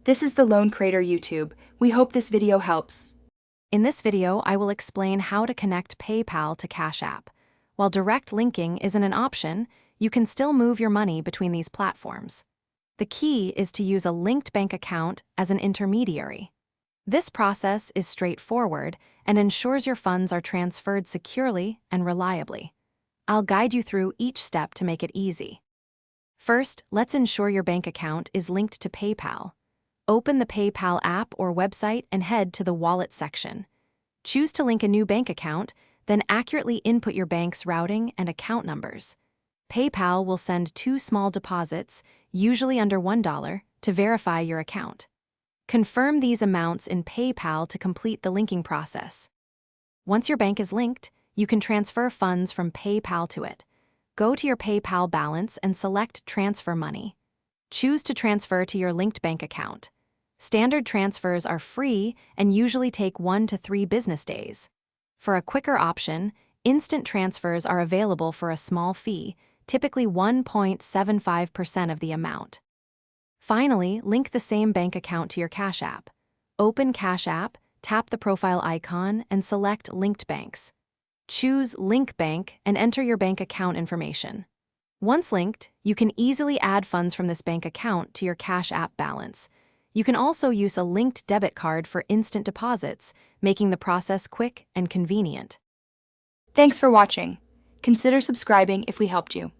This is the Loan Creator YouTube. We hope this video helps. In this video, I will explain how to connect PayPal to Cash App. While direct linking isn't an option, you can still move your money between these platforms. The key is to use a linked bank account as an intermediary. This process is straightforward and ensures your funds are transferred securely and reliably. I'll guide you through each step to make it easy. First, let's ensure your bank account is linked to PayPal. Open the PayPal app or website and head to the Wallet section. Choose to link a new bank account, then accurately input your bank's routing and account numbers. PayPal will send 2 small deposits, usually under $1, to verify your account. Confirm these amounts in PayPal to complete the linking process. Once your bank is linked, you can transfer funds from PayPal to it. Go to your PayPal balance and select Transfer Money. Choose to transfer to your linked bank account. Standard transfers are free and usually take 1 to 3 business days. For a quicker option, instant transfers are available for a small fee, typically 1.75% of the amount. Finally, link the same bank account to your Cash App. Open Cash App, tap the profile icon, and select Linked Banks. Choose Link Bank and enter your bank account information. Once linked, you can easily add funds from this bank account to your Cash App balance. You can also use a linked debit card for instant deposits, making the process quick and convenient. Thanks for watching. Consider subscribing if we helped you.